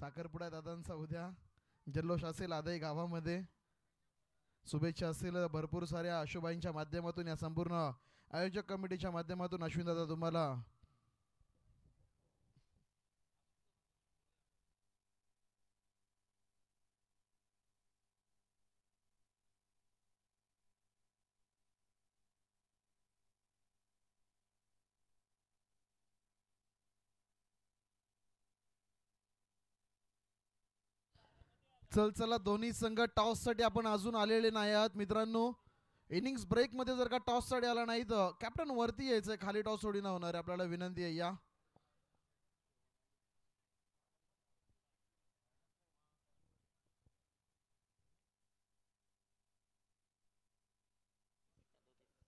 साखरपुडा दादांचा उद्या जल्लोष असेल आदई गावामध्ये. शुभेच्छा असतील भरपूर साऱ्या आशुबाईंच्या माध्यमातून, या संपूर्ण आयोजक कमिटीच्या माध्यमातून. अश्विन दादा तुम्हाला चला दोन्ही संघ टॉस साठी आपण अजून आलेले नाही आहात मित्रांनो. इनिंग्स ब्रेक मध्ये जर का टॉस साठी आला नाही तर कॅप्टन वरती यायचंय, खाली टॉस थोडी ना होणार आहे. आपल्याला विनंती आहे या.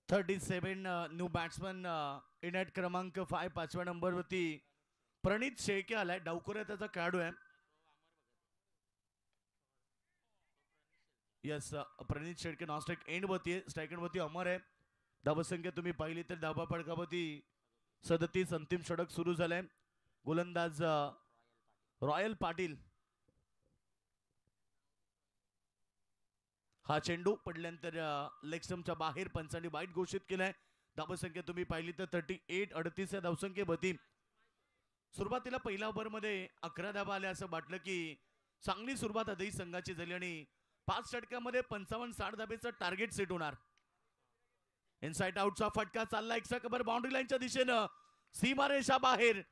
न्यू बॅट्समन इनॅट क्रमांक 5 5व्या नंबरवरती प्रणित शेळके आलाय. डावखोऱ्या त्याचा खेळाडू आहे. यस, प्रणित शेळके नॉनस्ट्राइक एंड वरती आहे. स्ट्राइक एंड वरती अमर आहे. धावसंख्या तुम्ही पाहिली तर धावा फडकावरती 37. अंतिम षटक सुरू झालंय. गोलंदाज रॉयल पाटील. हा चेंडू पडल्यानंतर लेग स्टंपच्या बाहेर पंचांनी वाईट घोषित केलाय. धावसंख्या तुम्ही पाहिली तर 38. 38 या धावसंख्येवरती सुरुवातीला पहिल्या ओव्हर मध्ये 11 धावा आल्या असं वाटलं की चांगली सुरुवात आदई संघाची झाली आणि 5 षटकामध्ये 55-60 धाबेचं टार्गेट सेट होणार. इनसाइड आउटचा फटका चालला एक खबर बाउंड्री लाईनच्या दिशेनं, सीमारेषा बाहेर.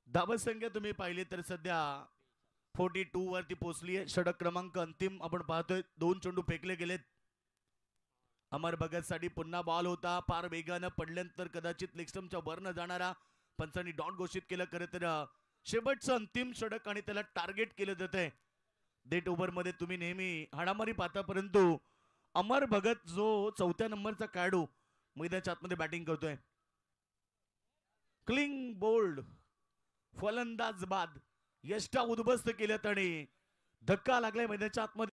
धावसंख्या तुम्ही पाहिली तर सध्या 42 वरती पोहोचली आहे. षटक क्रमांक अंतिम आपण पाहतोय. 2 चेंडू फेकले गेलेत. अमर भगत साठी पुन्हा बॉल होता. फार वेगानं पडल्यानंतर कदाचित लेग स्टंपच्या वर न जाणारा पंचांनी डॉट घोषित केलं. खरं तर शेवटचं अंतिम षटक आणि त्याला टार्गेट केलं जातंय. डेट ओव्हर मध्ये तुम्ही नेहमी हाणामारी पाहता, परंतु अमर भगत जो 4थ्या नंबरचा खेळाडू मैदानाच्या आतमध्ये बॅटिंग करतोय. क्लिंग बोल्ड फलंदाज बाद यष्टा उद्ध्वस्त केल्यात आणि धक्का लागलाय मैदानाच्या आतमध्ये.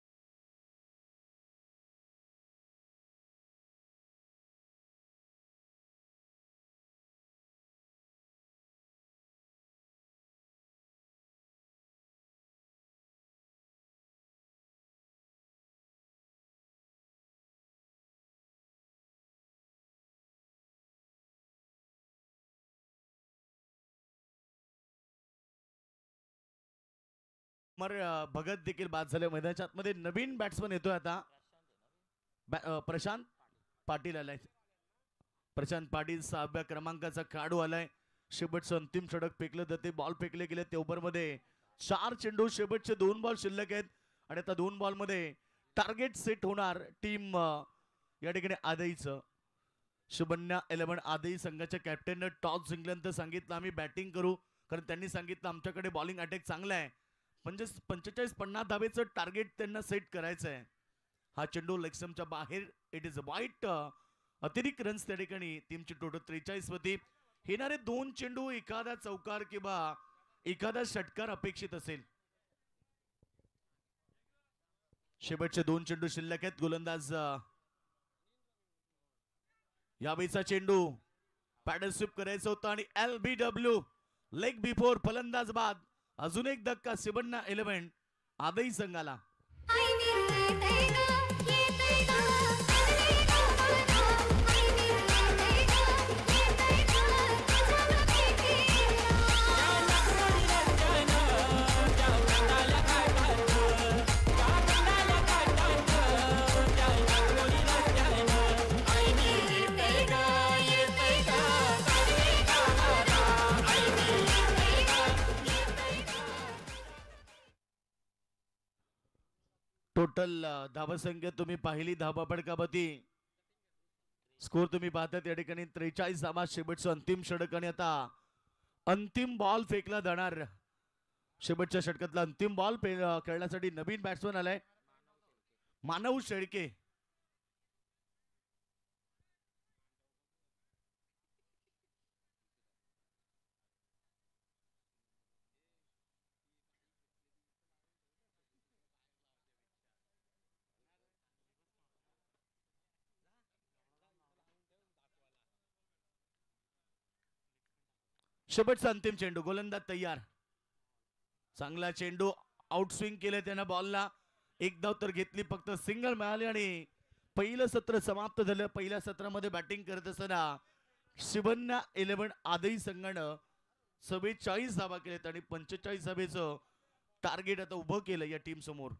अमर भगत देखील बाद झाले. मैदानाच्या आतमध्ये नवीन बॅट्समन येतोय आता. प्रशांत पाटील आलाय. प्रशांत पाटील 6व्या क्रमांकाचा खेळाडू आलाय. शेवटचं अंतिम षटक फेकलं जाते. बॉल फेकले गेले त्या ओव्हर मध्ये 4 चेंडू, शेवटचे 2 बॉल शिल्लक आहेत आणि आता 2 बॉल मध्ये टार्गेट सेट होणार टीम या ठिकाणी आदईचं. शुभन्या 11 आदई संघाच्या कॅप्टननं टॉस जिंकल्यानंतर सांगितलं आम्ही बॅटिंग करू, कारण त्यांनी सांगितलं आमच्याकडे बॉलिंग अटॅक चांगला आहे. 45-50 धावेचं टार्गेट त्यांना सेट करायचं आहे. हा चेंडू लेग स्टंपच्या बाहेर. इट इज वाईट. अतिरिक्त रन्स त्या ठिकाणी टीमची टोटल 43 होती. येणारे 2 चेंडू एखादा चौकार किंवा एखादा षटकार अपेक्षित असेल. शेवटचे 2 चेंडू शिल्लक आहेत. गोलंदाज यावेळीचा चेंडू पॅडल स्वीप करायचं होतं आणि LBW लेग बिफोर फलंदाज बाद. अजून एक धक्का शिवन्ना 11 आदई संघाला. टोटल धावसंख्या तुम्ही पाहिली धावा फडकावरती स्कोर तुम्ही पाहता त्या ठिकाणी 43 धावा. शेवटचं अंतिम षटक आणि आता अंतिम बॉल फेकला जाणार. शेवटच्या षटकातला अंतिम बॉल खेळण्यासाठी नवीन बॅट्समन आलाय मानव शेळके. शेवटचा अंतिम चेंडू, गोलंदाज तयार. चांगला चेंडू, आउट स्विंग केलं त्यानं बॉलला. एक धाव तर घेतली, फक्त सिंगल मिळाली आणि पहिलं सत्र समाप्त झालं. पहिल्या सत्रामध्ये बॅटिंग करत असताना शिवन्या 11 आदई संघानं 44 धावा केल्यात आणि 45 धावेचं टार्गेट आता उभं केलं या टीम समोर.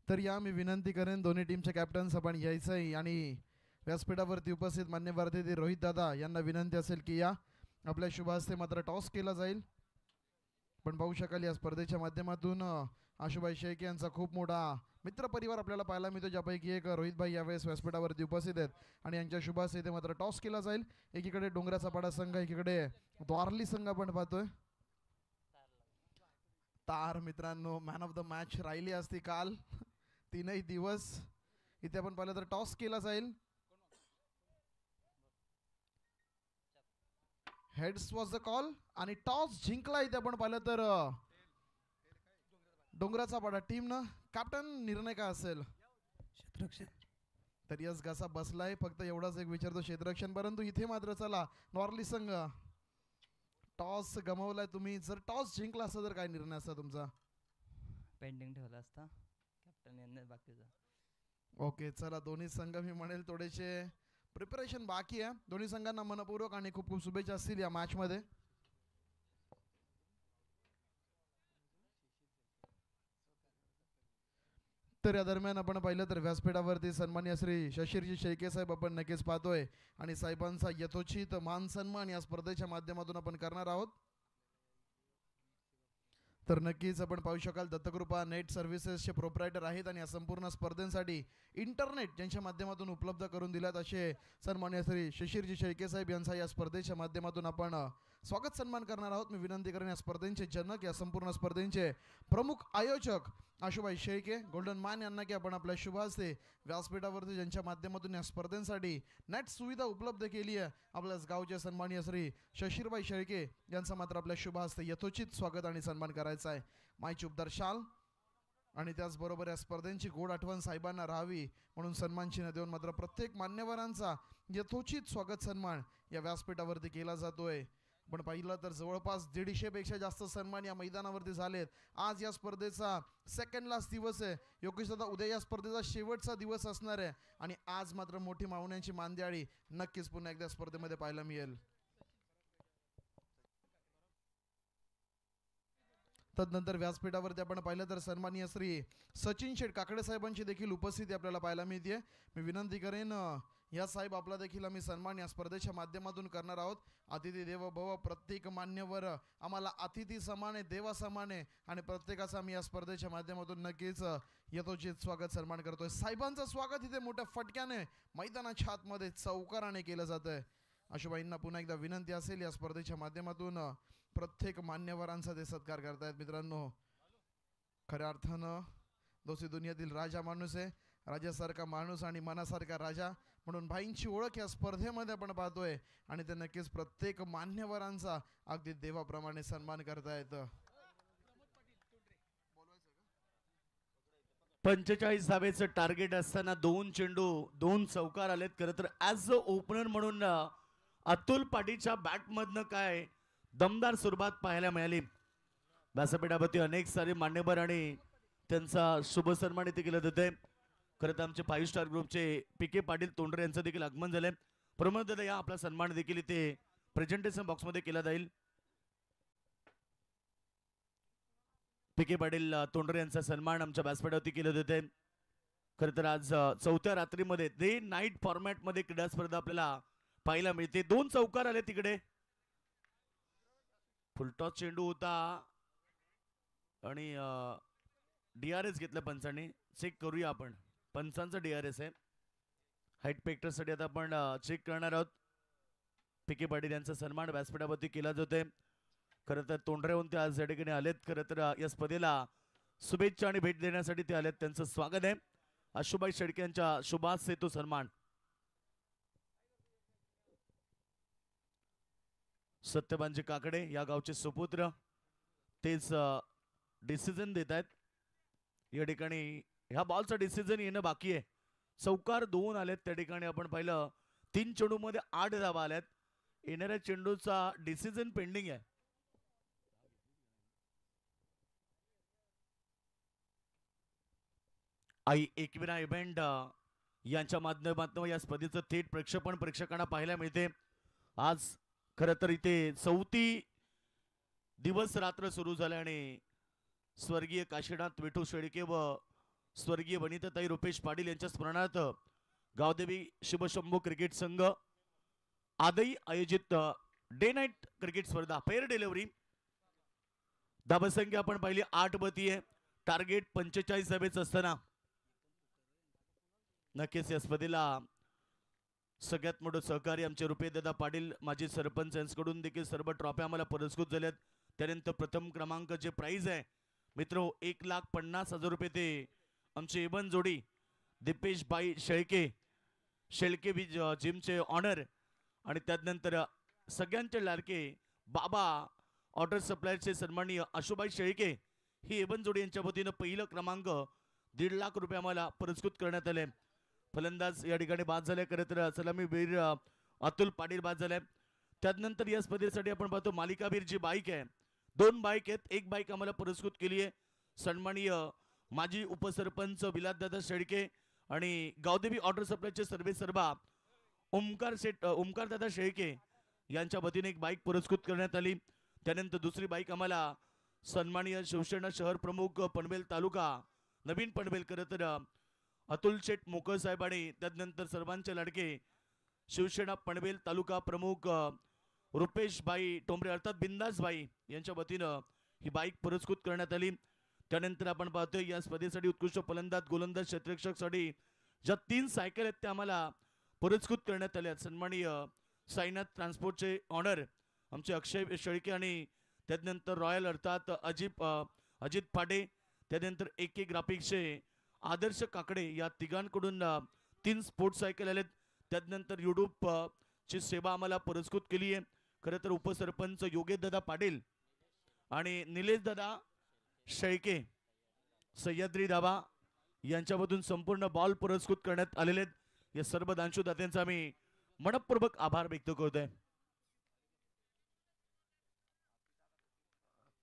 तर या मी विनंती करेन दोन्ही टीमच्या कॅप्टन्स आपण यायचंय आणि व्यासपीठावरती उपस्थित मान्यवर अतिथी रोहित दादा यांना विनंती असेल की या आपल्या शुभ हस्ते मात्र टॉस केला जाईल. पण पाहू शकाल या स्पर्धेच्या माध्यमातून आशुभाई शेख यांचा खूप मोठा मित्रपरिवार आपल्याला पाहायला मिळतो, ज्यापैकी एक रोहित भाई यावेळेस व्यासपीठावरती उपस्थित आहेत आणि यांच्या शुभ हस्ते इथे मात्र टॉस केला जाईल. एकीकडे डोंगराचा पाडा संघ, एकीकडे द्वारली संघ आपण पाहतोय. तार मित्रांनो मॅन ऑफ द मॅच राहिली असती काल. 3 दिवस इथे आपण पाहिलं तर टॉस केला जाईल. हेड्स वॉज द कॉल आणि टॉस जिंकला इथे आपण पाहिलं तर डोंगराचा पाडा टीमनं. कॅप्टन निर्णय काय असेल? क्षेत्ररक्षण. तर यस घासा बसलाय, फक्त एवढाच एक विचारतो क्षेत्ररक्षण. परंतु इथे मात्र चला नॉर्ली संघ टॉस गमावलाय तुम्ही. जर टॉस जिंकला असता तर काय निर्णय असता तुमचा? पेंडिंग ठेवला असता कॅप्टन यांनी बाकीचा. ओके चला दोन्ही संघ मी म्हणेल थोडेसे प्रिपरेशन बाकी आहे. दोन्ही संघांना मनपूर्वक आणि खूप खूप शुभेच्छा असतील या मॅच मध्ये. तर या दरम्यान आपण पाहिलं तर व्यासपीठावरती सन्मान्य श्री शशीरजी शेळके साहेब आपण नक्कीच पाहतोय आणि साहेबांचा यथोचित मान सन्मान या स्पर्धेच्या माध्यमातून आपण करणार आहोत. तर नक्कीच आपण पाहू शकाल दत्तकृपा नेट सर्व्हिसेसचे प्रोप्रायटर आहेत आणि या संपूर्ण स्पर्धेसाठी इंटरनेट ज्यांच्या माध्यमातून उपलब्ध करून दिल्यात असे सन्मान्य श्री शशीरजी शेळके साहेब यांचा या स्पर्धेच्या माध्यमातून आपण स्वागत सन्मान करणार आहोत. मी विनंती करेन या स्पर्धेचे जनक, या संपूर्ण स्पर्धेचे प्रमुख आयोजक आशुभाई शेळके गोल्डन मॅन यांना की आपण आपल्या शुभ हस्ते व्यासपीठावरती ज्यांच्या माध्यमातून या स्पर्धेसाठी नेट सुविधा उपलब्ध केली आहे आपल्याच गावचे सन्माननीय श्री शशीरभाई शेळके यांचा मात्र आपल्या शुभ हस्ते यथोचित स्वागत आणि सन्मान करायचा आहे. मायची उपदार शाल आणि त्याचबरोबर या स्पर्धेची गोड आठवण साहेबांना राहावी म्हणून सन्मान चिन्ह देऊन मात्र प्रत्येक मान्यवरांचा यथोचित स्वागत सन्मान या व्यासपीठावरती केला जातोय. पण पाहिलं तर जवळपास 150 पेक्षा जास्त सन्मान या मैदानावरती झालेत. आज या स्पर्धेचा सेकंड लास्ट दिवस आहे. योगेश दादा, उद्या या स्पर्धेचा शेवटचा दिवस असणार आहे आणि आज मात्र मोठी मावण्यांची मांदियाळी नक्कीच पुन्हा एकदा स्पर्धेमध्ये पाहायला मिळेल. तदनंतर व्यासपीठावरती आपण पाहिलं तर सन्माननीय श्री सचिन शेठ काकडे साहेबांची देखील उपस्थिती आपल्याला पाहायला मिळते. मी विनंती करेन या साहेब आपला देखील आम्ही सन्मान या स्पर्धेच्या माध्यमातून करणार आहोत. अतिथी देवो भव, प्रत्येक मान्यवर आम्हाला अतिथी समान आहे, देवा समान आहे आणि प्रत्येकाचं आम्ही या स्पर्धेच्या माध्यमातून नक्कीच यथोचित स्वागत सन्मान करतोय. साहेबांचं स्वागत इथे मोठ्या फटक्याने मैदानाच्या आतमध्ये चौकाराने केलं जातंय. आशुबाईंना पुन्हा एकदा विनंती असेल या स्पर्धेच्या माध्यमातून प्रत्येक मान्यवरांचा ते सत्कार करतायत. मित्रांनो, खऱ्या अर्थानं दोस्ती दुनियातील राजा माणूस आहे, राजासारखा माणूस आणि मनासारखा राजा म्हणून भाईंची ओळख या स्पर्धेमध्ये आपण पाहतोय आणि ते नक्कीच प्रत्येक मान्यवरांचा अगदी देवाप्रमाणे सन्मान करतायत. 45 धावेचं टार्गेट असताना 2 चेंडू 2 चौकार आलेत. खरं तर ॲज अ ओपनर म्हणून अतुल पाटीलच्या बॅटमधनं काय दमदार सुरुवात पाहायला मिळाली. व्यासपीठावरती अनेक सारे मान्यवर आणि त्यांचा शुभ सन्मान इथे केलं जाते. खरं तर आमचे 5 स्टार ग्रुपचे पी.के. पाटील तोंडरे यांचं देखील आगमन झालंय. प्रमोद दादा या आपला सन्मान देखील इथे प्रेझेंटेशन बॉक्समध्ये केला जाईल. पी.के. पाटील तोंडरे यांचा सन्मान आमच्या व्यासपीठावरती केलं जाते. खरं तर आज चौथ्या रात्रीमध्ये डे नाईट फॉर्मॅटमध्ये क्रीडा स्पर्धा आपल्याला पाहायला मिळते. 2 चौकार आले तिकडे. फुलटॉस चेंडू होता आणि DRS घेतलं पंचांनी. चेक करूया आपण. पंचांचा DRS आहे. हाईट पेक्टरसाठी आता आपण चेक करणार आहोत. पी.के. पाटील यांचा सन्मान व्यासपीठावरती केला जातोय. खरं तर तोंडऱ्याहून ते आज या ठिकाणी आलेत. खरं तर या स्पर्धेला शुभेच्छा आणि भेट देण्यासाठी ते आलेत. त्यांचं स्वागत आहे. आशुबाई शेळके यांच्या शुभास सेतू सन्मान. सत्यबांजी काकडे या गावचे सुपुत्र तेच डिसिजन देत आहेत. या ठिकाणी ह्या बॉलचा डिसिजन येणं बाकी आहे. चौकार 2 आलेत त्या ठिकाणी आपण पाहिलं. 3 चेंडू मध्ये 8 धावा आल्यात. येणाऱ्या चेंडूचा डिसिजन पेंडिंग आहे. आई एकविरा इव्हेंट यांच्या माध्यमातून या स्पर्धेचं थेट प्रक्षेपण प्रेक्षकांना पाहायला मिळते. आज खरं तर इथे 4थी दिवस रात्र सुरू झाले आणि स्वर्गीय काशीनाथ विठू शेळके व स्वर्गीय वनिताताई रुपेश पाटील यांच्या स्मरणार्थ गावदेवी शिवशंभू क्रिकेट संघ आदई आयोजित डे नाईट क्रिकेट स्पर्धा पेअर डिलिव्हरी. धावसंख्या आपण पाहिली 8 बती आहे. टार्गेट 45 धावेचं असताना नक्कीच या स्पर्धेला सगळ्यात मोठं सहकार्य आमचे रुपेशदादा पाटील माजी सरपंच यांच्याकडून देखील सर्व ट्रॉफ्या आम्हाला पुरस्कृत झाल्यात. त्यानंतर प्रथम क्रमांक जे प्राइज आहे मित्रो 1,50,000 रुपये ते आमचे इवन जोडी दीपेश बाई शेळके जिमचे ऑनर आणि त्यानंतर सगळ्यांचे लाडके बाबा ऑर्डर सप्लायरचे सन्माननीय आशुबाई शेळके ही इवन जोडी यांच्या वतीनं पहिलं क्रमांक 1.5 लाख रुपये आम्हाला पुरस्कृत करण्यात आले. फलंदाज या ठिकाणी बाद झाले. खरं तर सलामी वीर अतुल पाटील बाद झाले. त्यानंतर या स्पर्धेसाठी आपण पाहतो मालिकावीर जी बाईक आहे 2 बाईक आहेत. एक बाईक आम्हाला पुरस्कृत केली आहे सन्माननीय माजी उपसरपंच विलासदादा शेळके आणि गावदेवी ऑर्डर सप्लायचे सर्वेसर्वा ओमकारदादा शेळके यांच्या वतीने एक बाईक पुरस्कृत करण्यात आली. त्यानंतर दुसरी बाईक आम्हाला सन्माननीय शिवसेना शहर प्रमुख पनवेल तालुका नवीन पनवेल खरं तर अतुल शेठ मोकळ साहेब आणि त्यानंतर सर्वांचे लाडके शिवसेना पनवेल तालुका प्रमुख रुपेश भाई टोंबरे अर्थात बिंदास भाई यांच्या वतीनं ही बाईक पुरस्कृत करण्यात आली. त्यानंतर आपण पाहतोय या स्पर्धेसाठी उत्कृष्ट फलंदाज गोलंदाज क्षेत्ररक्षकसाठी ज्या 3 सायकल आहेत त्या आम्हाला पुरस्कृत करण्यात आल्या. सन्माननीय साईनाथ ट्रान्सपोर्टचे ऑनर आमचे अक्षय शेळके आणि त्यानंतर रॉयल अर्थात अजित फाटे त्यानंतर AK ग्राफिक्सचे आदर्श काकडे या तिघांकडून 3 स्पोर्ट्स सायकल आलेत. त्यानंतर युट्यूब ची सेवा आम्हाला पुरस्कृत केली आहे. खरं तर उपसरपंच योगेश दादा पाटील आणि निलेश दादा शेळके सह्याद्री दाबा यांच्यामधून संपूर्ण बॉल पुरस्कृत करण्यात आलेले आहेत. या सर्व दानशूदात्यांचा आम्ही मनपूर्वक आभार व्यक्त करतोय.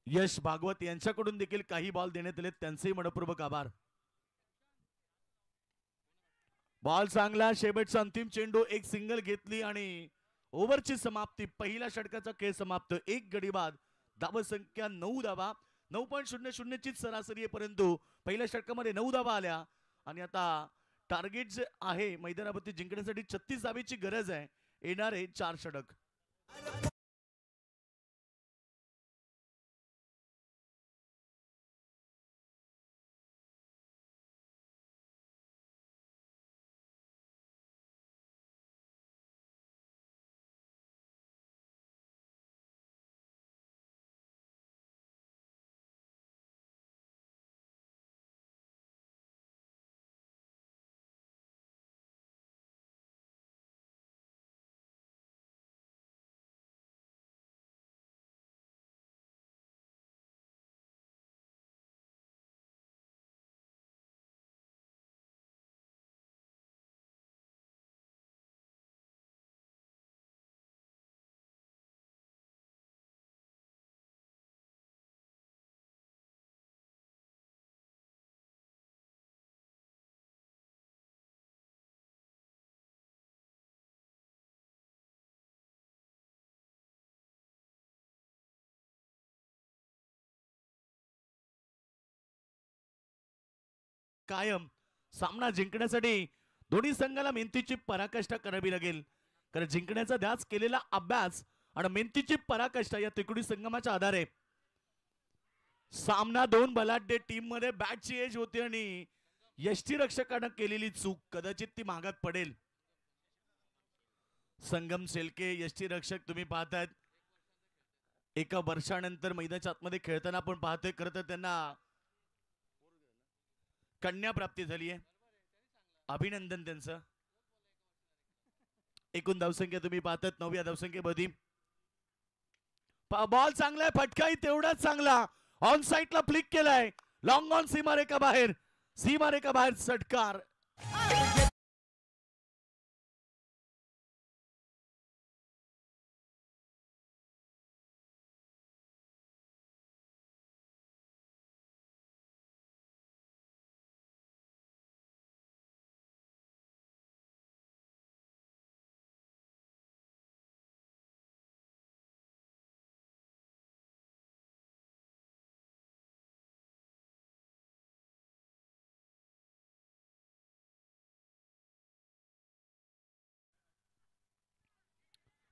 यश भागवत यांच्याकडून देखील काही बॉल देण्यात आले, त्यांचेही मनपूर्वक आभार. बॉल चांगला, शेवटचा अंतिम चेंडू, एक सिंगल घेतली आणि ओव्हरची समाप्ती. पहिल्या षटकाचा खेळ समाप्त. एक गडी बाद. धावा संख्या 9 धावा. 9.00 ची सरासरी आहे, परंतु पहिल्या षटकामध्ये 9 धावा आल्या आणि आता टार्गेट जे आहे मैदानावरती जिंकण्यासाठी 36 धावेची गरज आहे. येणारे 4 षटक. कायम सामना जिंकण्यासाठी दोन्ही संघाला मेहनतीची पराकाष्ठा करावी लागेल, कारण जिंकण्याचा ध्यास केलेला अभ्यास आणि मेहनतीची पराकाष्ठा या त्रिकोणी संगमाच्या आधारे सामना दोन बलाढ्य टीम मध्ये बॅटची एज होती आणि यष्टीरक्षकानं केलेली चूक कदाचित ती महागात पडेल. संगम शेलके यष्टीरक्षक तुम्ही पाहतायत, एका वर्षानंतर मैदानाच्या आतमध्ये खेळताना आपण पाहतोय. खरं तर त्यांना कन्या प्राप्ती झाली आहे, अभिनंदन त्यांचं. एकूण धावसंख्या तुम्ही पाहतात 9व्या धावसंख्येमध्ये. बॉल चांगला आहे, फटकाही तेवढाच चांगला. ऑन साइडला फ्लिक केलाय, लॉंग ऑन सीमारेखा बाहेर, सीमारेखा बाहेर षटकार.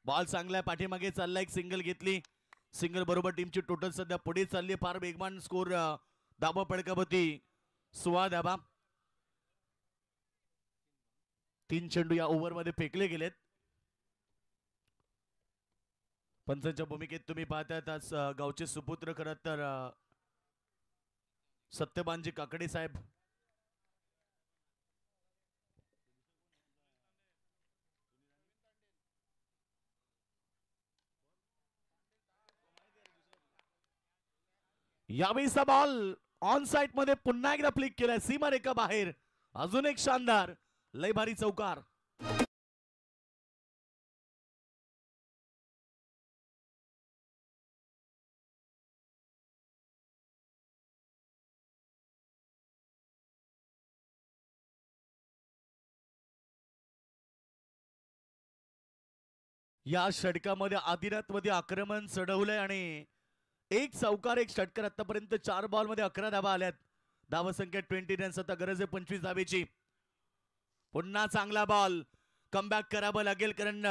बॉल चांगला आहे, पाठीमागे चालला, एक सिंगल घेतली. सिंगल बरोबर टीमची टोटल सध्या पुढे चालली. फार वेगवान स्कोर धाबा पडकावती 16 धाबा. 3 चेंडू या ओव्हर मध्ये फेकले गेलेत. पंचांच्या भूमिकेत तुम्ही पाहताय आज गावचे सुपुत्र खरं तर सत्यबानजी काकडे साहेब. यावेळीचा बॉल ऑन साइड मध्ये पुन्हा एकदा फ्लिक केलाय, सीमारेखा बाहेर. अजून एक शानदार लय भारी चौकार. या षटकामध्ये आदिनाथमध्ये आक्रमण चढवलंय आणि एक चौकार एक षटकार. आतापर्यंत 4 बॉल मध्ये 11 धावा आल्यात. धावा संख्या 20 रन्स. आता गरज आहे 25 धावेची. पुन्हा चांगला बॉल, कमबॅक करावं लागेल, कारण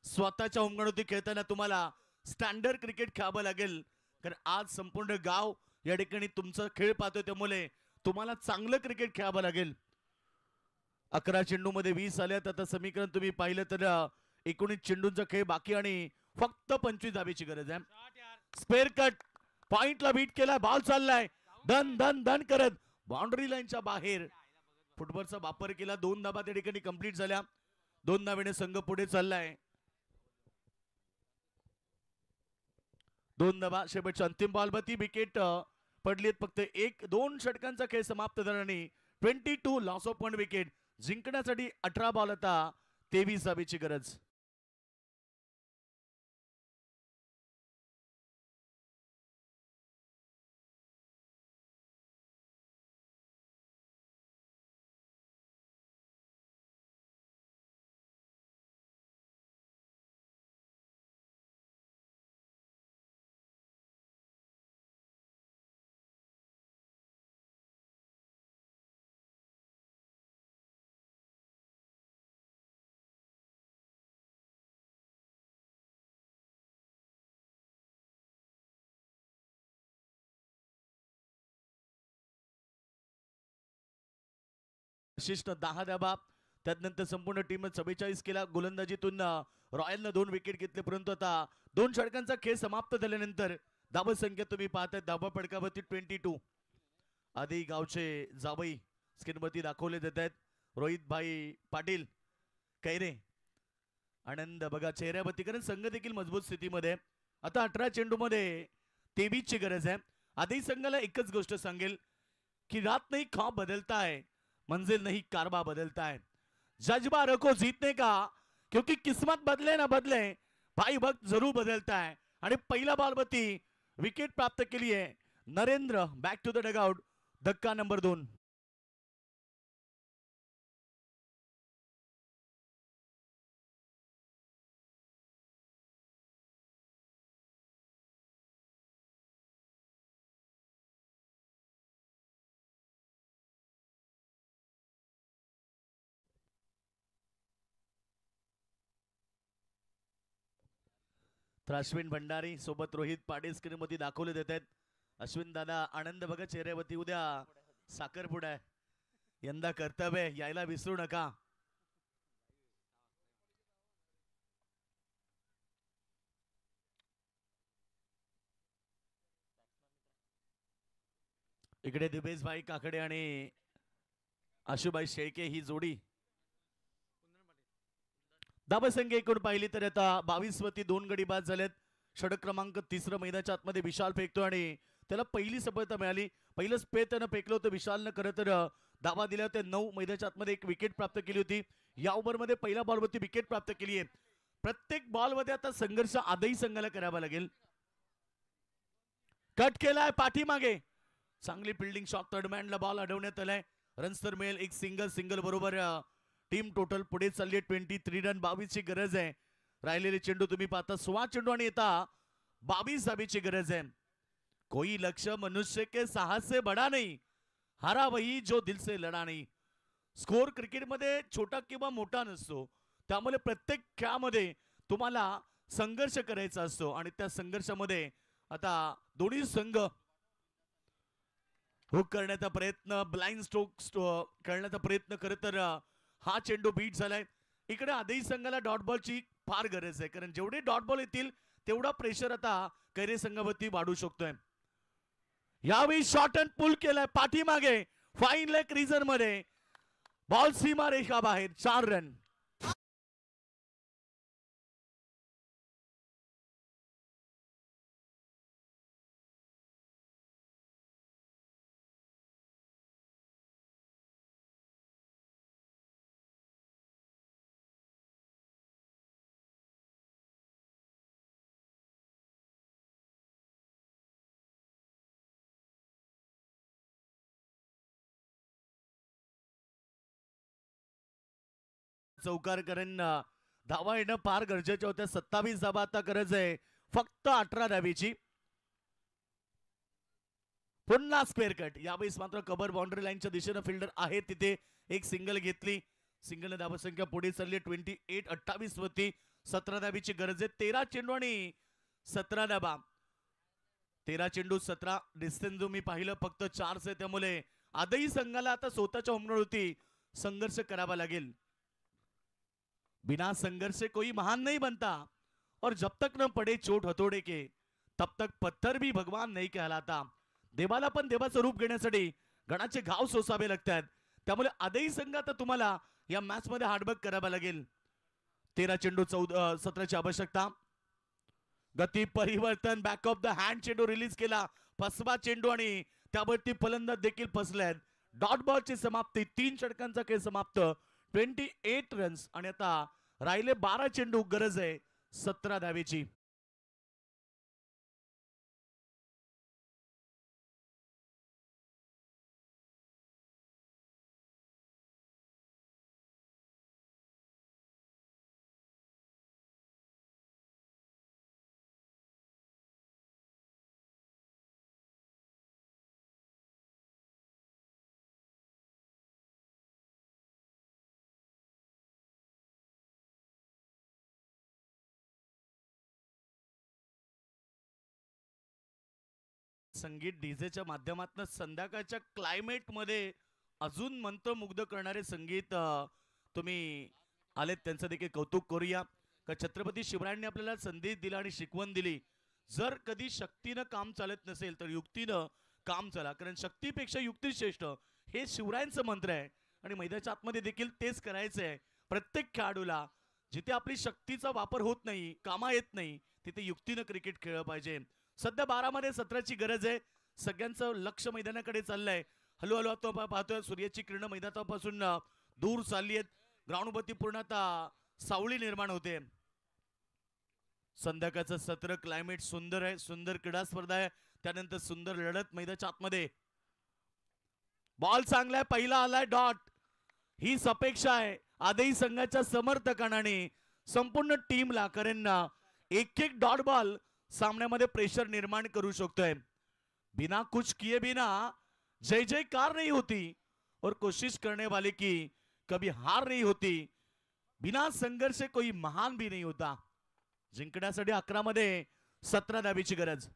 स्वतःच्या अंगणावरती खेळताना तुम्हाला स्टँडर्ड क्रिकेट खेळावं लागेल, कारण आज संपूर्ण गाव या ठिकाणी तुमचा खेळ पाहतोय, त्यामुळे तुम्हाला चांगलं क्रिकेट खेळावं लागेल. 11 चेंडू मध्ये 20 आल्यात. आता समीकरण तुम्ही पाहिलं तर 19 चेंडूंचा खेळ बाकी आणि फक्त 25 धावेची गरज आहे. स्पेअर कट, पॉइंटला बीट केला, बॉल चाललाय धन धन धन करत बाउंड्री लाईनच्या बाहेर. फुटबॉलचा वापर केला, 2 धाबा त्या ठिकाणी कंप्लीट झाल्या. 2 धावेने संघ पुढे चाललाय. 2 धाबा. शेवटच्या अंतिम बॉलवरती विकेट पडलीत. फक्त 1-2 षटकांचा खेळ समाप्त झाल्याने 22 लॉस ऑफ पॉइंट विकेट. जिंकण्यासाठी 18 बॉल, आता 23 धावेची गरज. शिष्ट 10 धावा. त्यानंतर संपूर्ण टीमने 44 केला. गोलंदाजीतून रॉयलनं 2 विकेट घेतले, परंतु आता 2 षटकांचा खेळ समाप्त झाल्यानंतर धावा संख्या तुम्ही पाहताय धावा फडकावरती 22. आधी गावचे जावई स्क्रीनवरती दाखवले जात आहेत. रोहित भाई पाटील कैरे आनंद बघा चेहऱ्यावरती, कारण संघ देखील मजबूत स्थितीमध्ये. आता 18 चेंडू मध्ये 23 ची गरज आहे. आधी संघाला एकच गोष्ट सांगेल की रात नहीं ख्वाब बदलता है, मंजिल नहीं कारबा बदलता है. जज्बा रखो जीतने का, क्योंकि किस्मत बदले ना बदले भाई वक्त जरूर बदलता है. आणि पहिला बॉलवरती विकेट प्राप्त केली आहे Narendra. Back to the dugout. धक्का नंबर 2. तर अश्विन भंडारी सोबत रोहित पाटील स्क्रीन मध्ये दाखवले देत आहेत. अश्विन दादा आनंद बघा चेहऱ्यावरती. उद्या साखरपुडा आहे, यंदा कर्तव्य यायला विसरू नका. इकडे दिबेश भाई काकडे आणि आशुभाई शेळके ही जोडी. धावसंख्या एकूण पाहिली तर आता 22 वरती 2 गडी बाद झालेत. षटक क्रमांक 3 मैदानाच्या आतमध्ये विशाल फेकतो आणि त्याला पहिली सफलता मिळाली. पहिलंच पे त्यानं फेकलं होतं विशालनं. खरं तर धावा दिल्या होत्या 9. मैदानाच्या आतमध्ये 1 विकेट प्राप्त केली होती. या ओव्हरमध्ये पहिल्या बॉलवरती विकेट प्राप्त केली आहे. प्रत्येक बॉलमध्ये आता संघर्ष आजही संघाला करावा लागेल. कट केलाय पाठीमागे, चांगली फिल्डिंग शॉट. थर्ड मॅनला बॉल अडवण्यात आलाय. रन्स तर मिळेल. एक सिंगल बरोबर टीम टोटल पुढे चालली आहे. 23 रन. 22 ची गरज आहे. राहिलेले चेंडू तुम्ही पाहता 16 चेंडू आणि आता 22 धाबीची गरज आहे. कोई लक्ष्य मनुष्य के साहस से बडा नहीं, हारा वही जो दिल से लढा नहीं. स्कोर क्रिकेटमध्ये छोटा किंवा मोठा नसतो, त्यामुळे प्रत्येक खेळामध्ये तुम्हाला संघर्ष करायचा असतो आणि त्या संघर्षामध्ये आता दोन्ही संघ हुक करण्याचा प्रयत्न, ब्लाइंड स्ट्रोक करण्याचा प्रयत्न करत तर हा चेंडू बीट झालाय. इकडे आधीही संघाला डॉट बॉलची फार गरज आहे, कारण जेवढे डॉट बॉल येतील तेवढा प्रेशर आता कैरे संघावरती वाढू शकतोय. यावेळी शॉट अँड पुल केलाय पाठीमागे फाईन लेग रिजन मध्ये. बॉल सीमा रेषा बाहेर. 4 रन. चौकार करून धावा येणं फार गरजेच्या होत्या. 27 धावा आता गरज आहे फक्त 18 धावेची. पुन्हा स्क्वेअर कट. यावेळेस मात्र कव्हर बाउंड्री लाईनच्या दिशेनं फिल्डर आहे तिथे. एक सिंगल घेतली. सिंगल धावा संख्या पुढे चालली 28. 28 वरती 17 धावेची गरज आहे. 13 चेंडू आणि 17 धावा. 13 चेंडू 17 डिस्टन्स जो मी पाहिलं फक्त 4 आहे, त्यामुळे आजही संघाला आता स्वतःच्या होमग्राउंडवरती संघर्ष करावा लागेल. बिना संघर्ष से कोई महान नहीं बनता, और जब तक न पड़े चोट हथोड़े के तब तक पत्थर भी भगवान नहीं कहलाता. देवाला पण देवाचं रूप घेण्यासाठी गणाचे घाव सोसावे लागतात. त्यामुळे आजही संघात तुम्हाला या मॅच मध्ये हार्डवर्क करावा लागेल. 13 चेंडू 17 ची आवश्यकता. गती परिवर्तन. बॅक ऑफ द हँड चेंडू रिलीज केला. 5वा चेंडू आणि त्यावरती फलंदाज देखील फसलेत. डॉट बॉलची समाप्ती. 3 षटकांचा खेळ समाप्त. 28 रन्स आणि आता राहिले 12 चेंडू. गरज आहे 17 धावेची. संगीत डीजेच्या माध्यमातून संध्याकाळच्या क्लायमेट मध्ये अजून मंत्रमुग्ध करणारे संगीत तुम्ही आलेत, त्यांचं देखील कौतुक करूया. का छत्रपती शिवरायांनी आपल्याला संदेश दिला आणि शिकवण दिली, जर कधी शक्तीनं काम चालत नसेल तर युक्तीनं काम चला, कारण शक्तीपेक्षा युक्ती श्रेष्ठ, हे शिवरायांचं मंत्र आहे. आणि मैदानाच्या आतमध्ये देखील तेच करायचं आहे. प्रत्येक खेळाडूला जिथे आपली शक्तीचा वापर होत नाही, कामा येत नाही, तिथे युक्तीनं क्रिकेट खेळलं पाहिजे. सध्या 12 मध्ये 17ची गरज आहे. सगळ्यांचं लक्ष मैदानाकडे चाललंय. हळूहळू आपण पाहतोय सूर्याची किरण मैदानापासून दूर चालली आहेत. ग्राउंडवरती पूर्ण आता सावली निर्माण होते. संध्याकाळचं सत्र, क्लायमेट सुंदर आहे, सुंदर क्रीडा स्पर्धा आहे, त्यानंतर सुंदर लढत मैदानाच्या आतमध्ये. बॉल चांगला आहे, पहिला आलाय डॉट. हीच अपेक्षा आहे आदई संघाच्या समर्थकांना आणि संपूर्ण टीमला, कारण एक एक डॉट बॉल सामन्यामध्ये प्रेशर निर्माण करू शकतोय. बिना कुछ किए बिना जय जयकार नहीं होती और कोशिश करने वाले की कभी हार नहीं होती. बिना संघर्ष कोई महान भी नहीं होता. जिंकण्यासाठी 11 मध्ये 17 धाबीची गरज.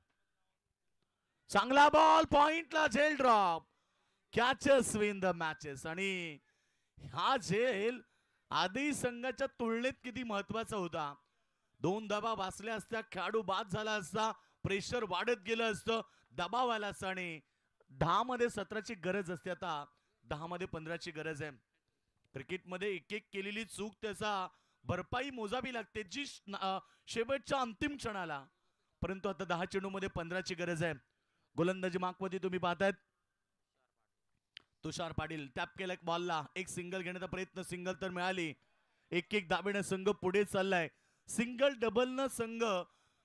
चांगला बॉल, पॉइंटला झेल drop, catches win the matches. आणि हा झेल आधी संघाच्या तुलनेत किती महत्वाचा होता. 2 धाबा वाचल्या असत्या, खेळाडू बाद झाला असता, प्रेशर वाढत गेलं असतं, दबाव आला असता. आणि 10 मध्ये 17ची गरज असते, आता 10 मध्ये 15ची गरज आहे. क्रिकेटमध्ये एक एक केलेली चूक त्याचा भरपाई मोजावी लागते, जी शेवटच्या अंतिम क्षणाला. परंतु आता 10 चेंडूमध्ये 15ची गरज आहे. गोलंदाजी मागवती तुम्ही पाहतायत. तुषार पाटील टॅप केला बॉलला, एक सिंगल घेण्याचा प्रयत्न, सिंगल तर मिळाली. एक एक दाबेनं संघ पुढे चाललाय. सिंगल डबलनं संघ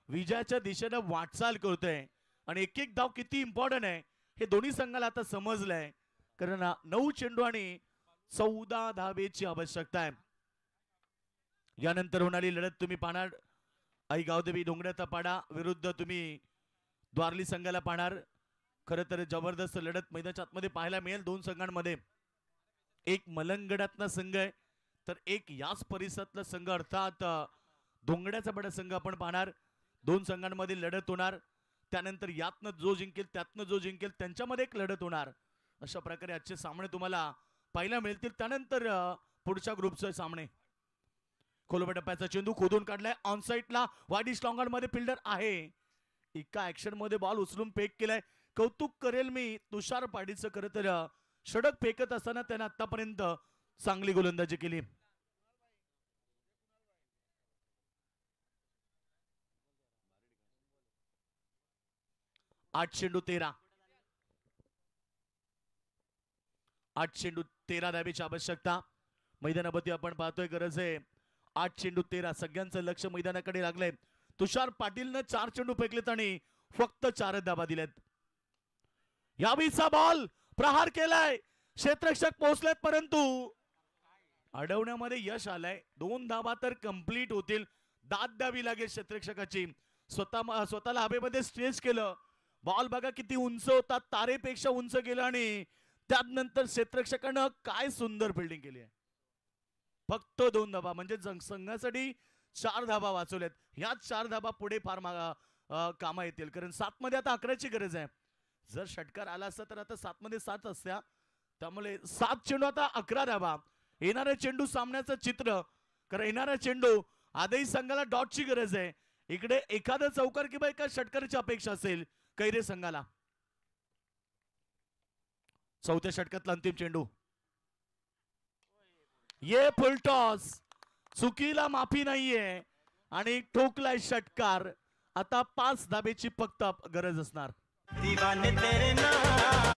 विजयाच्या दिशेनं वाटचाल करतोय. आणि एक एक धाव किती इम्पॉर्टंट आहे हे दोन्ही संघाला आता समजलंय, कारण 9 चेंडू आणि 14 धावेची आवश्यकता आहे. यानंतर होणारी लढत तुम्ही पाहणार. आई गावदेवी डोंगऱ्याचा पाडा विरुद्ध तुम्ही द्वारली संघाला पाहणार. खरं तर जबरदस्त लढत मैदानाच्या आतमध्ये पाहायला मिळेल दोन संघांमध्ये. एक मलंगडातला संघ आहे तर एक याच परिसरातला संघ, अर्थात डोंगड्याचा पाडा संघ आपण पाहणार. दोन संघांमध्ये लढत होणार. त्यानंतर यातनं जो जिंकेल त्यातनं जो जिंकेल त्यांच्यामध्ये एक लढत होणार. अशा प्रकारे आजचे सामने तुम्हाला पाहायला मिळतील. त्यानंतर पुढच्या ग्रुपचे सामने. खोलवर टप्प्याचा चेंडू खोदून काढलाय ऑन साइडला, वाईड स्लॉंगर मध्ये फिल्डर आहे. एका ऍक्शन मध्ये बॉल उचलून फेक केलाय. कौतुक करेल मी तुषार पाटीलचं. खरं तर षडक फेकत असताना त्याने आतापर्यंत चांगली गोलंदाजी केली. आठ चेंडू 13 धावेची आवश्यकता. मैदानावरती आपण पाहतोय गरज आहे 8 चेंडू 13. सगळ्यांचं लक्ष मैदानाकडे लागलंय. तुषार पाटीलनं 4 चेंडू फेकलेत आणि फक्त 4 धाबा दिलेत. यावेळीचा बॉल प्रहार केलाय, क्षेत्ररक्षक पोहोचलेत परंतु अडवण्यामध्ये यश आलंय. 2 धाबा तर कंप्लीट होतील. दाद द्यावी लागेल क्षेत्ररक्षकाची. स्वतःला हवेमध्ये स्ट्रेच केलं. बॉल बघा किती उंच होता, तारेपेक्षा उंच गेला आणि त्यानंतर क्षेत्ररक्षकानं काय सुंदर फिल्डिंग केली आहे. फक्त 2 धाबा म्हणजे संघासाठी 4 धाबा वाचवल्यात. ह्याच 4 धाबा पुढे फार कामा येतील, कारण 7 मध्ये आता 11ची गरज आहे. जर षटकार आला असता तर आता 7 मध्ये 7 असत्या. त्यामुळे 7 चेंडू आता 11 धाबा. येणाऱ्या चेंडू सामन्याचं चित्र, कारण येणाऱ्या चेंडू आदई संघाला डॉटची गरज आहे. इकडे एखादा चौकार किंवा एका षटकाराची अपेक्षा असेल कैरे संघाला. चौथ्या षटकातला अंतिम चेंडू, ये फुल टॉस, चुकीला माफी नाहीये आणि ठोकलाय षटकार. आता 5 धाबेची फक्त गरज असणार. दीवाने तेरे नाम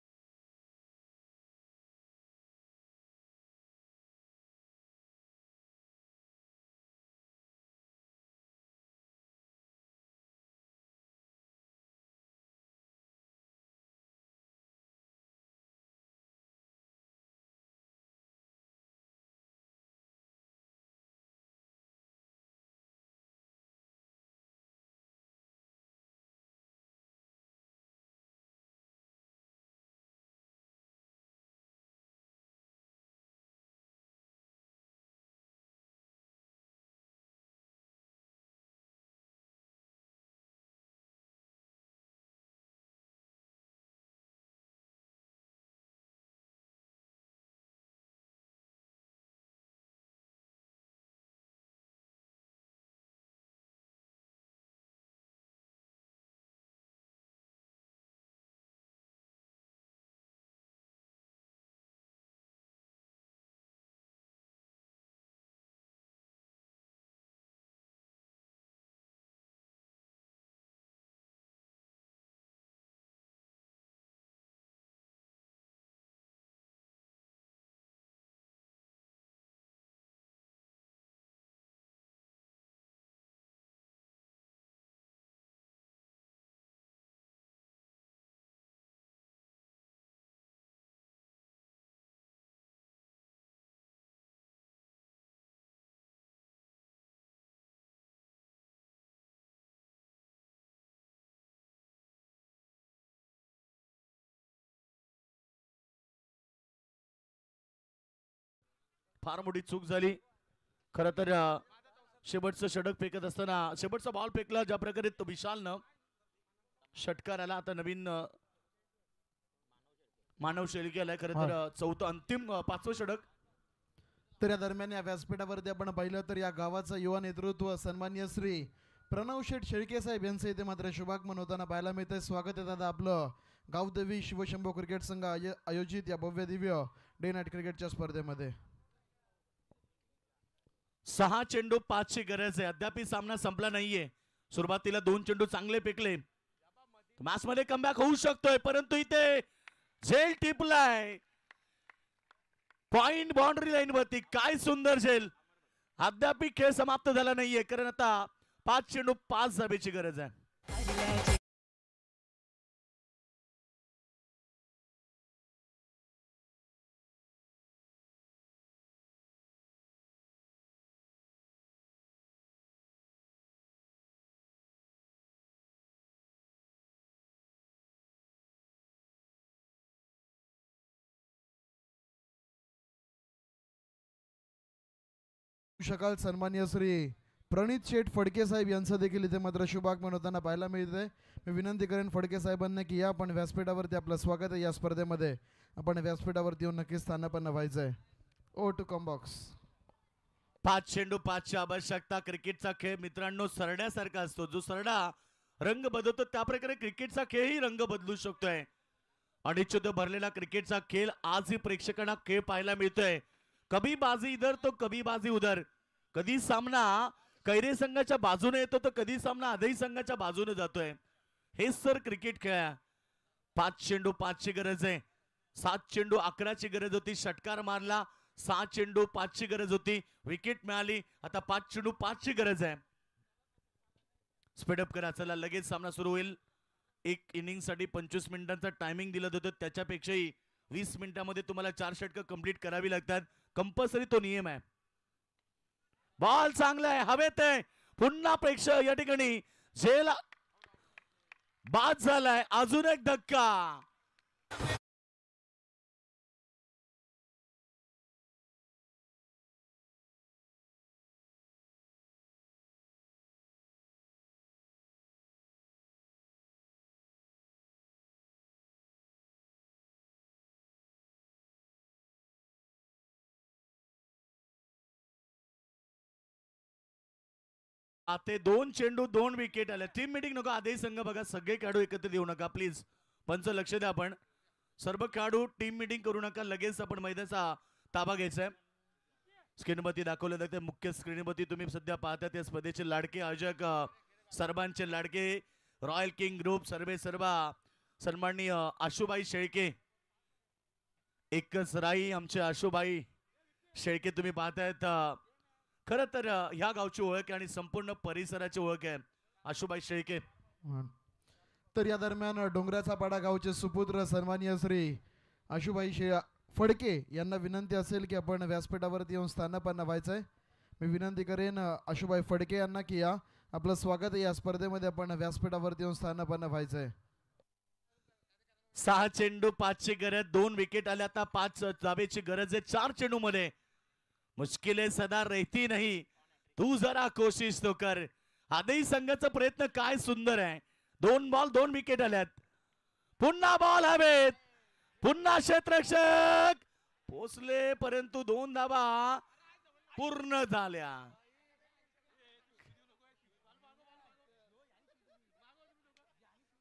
फार मोठी चूक झाली. खर तर शेवटचं षटक फेकत असताना शेवटचा बॉल फेकला ज्या प्रकारे तो विशालनं षटकार आला. आता नवीन मानव शेळके आलाय. खरं तर चौथं अंतिम पाचवं षटक. तर या दरम्यान या व्यासपीठावरती आपण पाहिलं तर या गावाचं युवा नेतृत्व सन्मान्य श्री प्रणव शेठ शेळके साहेब यांचं इथे मात्र शुभागमन होताना पाहायला मिळतंय. स्वागत आहे दादा आपलं गावदेवी शिवशंभो क्रिकेट संघ आयोजित या भव्य दिव्य डे नाईट क्रिकेटच्या स्पर्धेमध्ये. 6 चेंडू 5 ची गरज आहे. अद्याप सामना संपला नाहीये. सुरुवातीला 2 चेंडू चांगले फेकले. मॅच मध्ये कमबॅक होऊ शकतोय परंतु इथे झेल टिपलाय पॉइंट बाउंड्री लाईन वरती. काय सुंदर झेल. अद्याप खेळ समाप्त झाला नाहीये कारण आता 5 चेंडू 5 धाब्याची गरज आहे. शकाल सन्मान्य श्री प्रणित शेठ फडके साहेब यांचं देखील इथे मात्र शुभागमन होताना पाहायला मिळतंय. मी विनंती करेन फडके साहेबांना की या आपण व्यासपीठावरती आपलं स्वागत आहे. या स्पर्धेमध्ये आपण व्यासपीठावरती येऊन नक्कीच स्थानापन्न व्हायचंय. O to come box. 5 चेंडू 5 ची आवश्यकता. क्रिकेटचा खेळ मित्रांनो सरड्यासारखा असतो. जो सरडा रंग बदलतो त्या प्रकारे क्रिकेटचा खेळही रंग बदलू शकतोय. अनिश्चित भरलेला क्रिकेटचा खेळ आजही प्रेक्षकांना खेळ पाहायला मिळतोय. कभी बाजी इधर तो कभी बाजी उधर. कधी सामना कैरे संघाच्या बाजूने येतो तर कधी सामना आदई संघाच्या बाजूने जातोय. हेच सर क्रिकेट खेळ आहे. 5 चेंडू 5 ची गरज आहे. 7 चेंडू 11 ची गरज होती. षटकार मारला. 6 चेंडू 5 ची गरज होती. विकेट मिळाली. आता 5 चेंडू 5 ची गरज आहे. स्पीडअप करा. चला लगेच सामना सुरू होईल. एक इनिंग साठी 25 मिनिटांचा टायमिंग दिलं होतं. त्याच्यापेक्षाही 20 मिनिटांमध्ये तुम्हाला 4 षटकं कंप्लीट करावी लागतात. कंपल्सरी तो नियम आहे. बॉल चांगला आहे. हवेत आहे. पुन्हा प्रेक्षक या ठिकाणी झेल बाद झालाय. अजून एक धक्का. आता 2 चेंडू 2 विकेट आल्या. टीम मीटिंग नको. आधी संघ बघा. सगळे खेळाडू एकत्र येऊ नका प्लीज. पंच लक्ष द्या. आपण सर्व खेळाडू टीम मीटिंग करू नका. लगेच आपण मैदानाचा ताबा घ्यायचा आहे. स्क्रीनवरती दाखवलं जाते. मुख्य स्क्रीनवरती तुम्ही सध्या पाहता त्या स्पर्धेचे लाडके आयोजक सर्वांचे लाडके रॉयल किंग ग्रुप सर्व सन्माननीय आशुबाई शेळके. एकच राई आमचे आशुबाई शेळके तुम्ही पाहतायत. खरं तर ह्या गावची ओळख आहे आणि संपूर्ण परिसराची ओळख आहे आशुबाई शेळके. तर या दरम्यान डोंगराचा पाडा गावचे सुपुत्र सन्माननीय श्री आशुबाई फडके यांना विनंती असेल की आपण व्यासपीठावरती येऊन स्थानापन्न व्हायचंय. मी विनंती करेन आशुबाई फडके यांना की या आपलं स्वागत आहे. या स्पर्धेमध्ये आपण व्यासपीठावरती येऊन स्थानापन्न व्हायचंय. 6 चेंडू 5 ची गरज. 2 विकेट आल्या. आता 5 धाब्याची गरज आहे 4 चेंडू मध्ये. मुश्किलें सदा रहती नहीं. तू जरा कोशिश तो कर. आदई संघाचा प्रयत्न काय सुंदर आहे. 2 बॉल 2 विकेट आल्यात. पुन्हा बॉल हवेत. पुन्हा क्षेत्ररक्षक पोचले परंतु 2 धाबा पूर्ण झाल्या.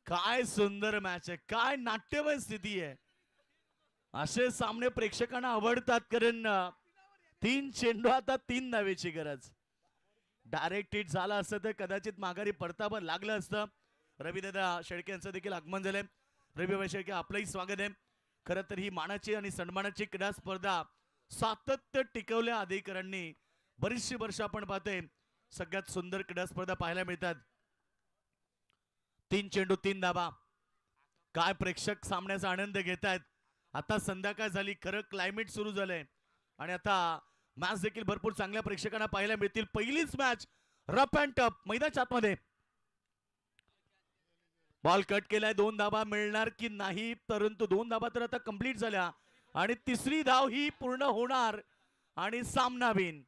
काय सुंदर मॅच आहे. काय नाट्यमय स्थिती आहे. असे सामने प्रेक्षकांना आवडतात कारण 3 चेंडू आता 3 धावेची गरज. डायरेक्ट हिट झाला असतं तर कदाचित माघारी पडता पण लागलं असतं. रविदादा शेळके यांचं देखील आगमन झालंय. रविभाई शेळके आपलंही स्वागत आहे. खरं तर ही मानाची आणि सन्मानाची क्रीडा स्पर्धा सातत्य टिकवल्या अधिकाऱ्यांनी. बरीचशी वर्ष आपण पाहतोय सगळ्यात सुंदर क्रीडा स्पर्धा पाहायला मिळतात. 3 चेंडू 3 धाबा. काय प्रेक्षक सामन्याचा आनंद घेत आहेत. आता संध्याकाळ झाली. खरं क्लायमेट सुरू झालंय आणि आता मॅच देखील भरपूर चांगल्या प्रेक्षकांना पाहायला मिळतील. पहिलीच मॅच रफ अँड टफ मैदानाच्या आतमध्ये. बॉल कट केलाय. 2 धाबा मिळणार की नाही. परंतु 2 धाबा तर आता कंप्लीट झाल्या आणि तिसरी धाव ही पूर्ण होणार आणि सामनावीन.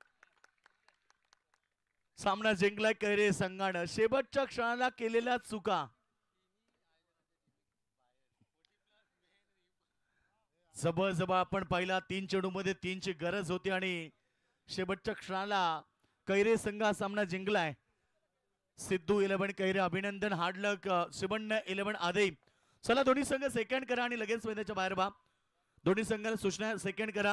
सामना जिंकलाय कैरे संघानं. शेवटच्या क्षणाला केलेल्या चुका. जबरजबर आपण पाहिला 3 चेंडूमध्ये 3ची गरज होती आणि शेवटच्या क्षणाला कैरे संघ हा सामना जिंकलाय. सिद्धू 11 कैरे अभिनंदन. हार्ड लक शिवण्य 11 आदे. चला दोन्ही संघ सेकंड करा आणि लगेच मैदानाच्या बाहेर व्हा. दोन्ही संघाला सूचना सेकंड करा.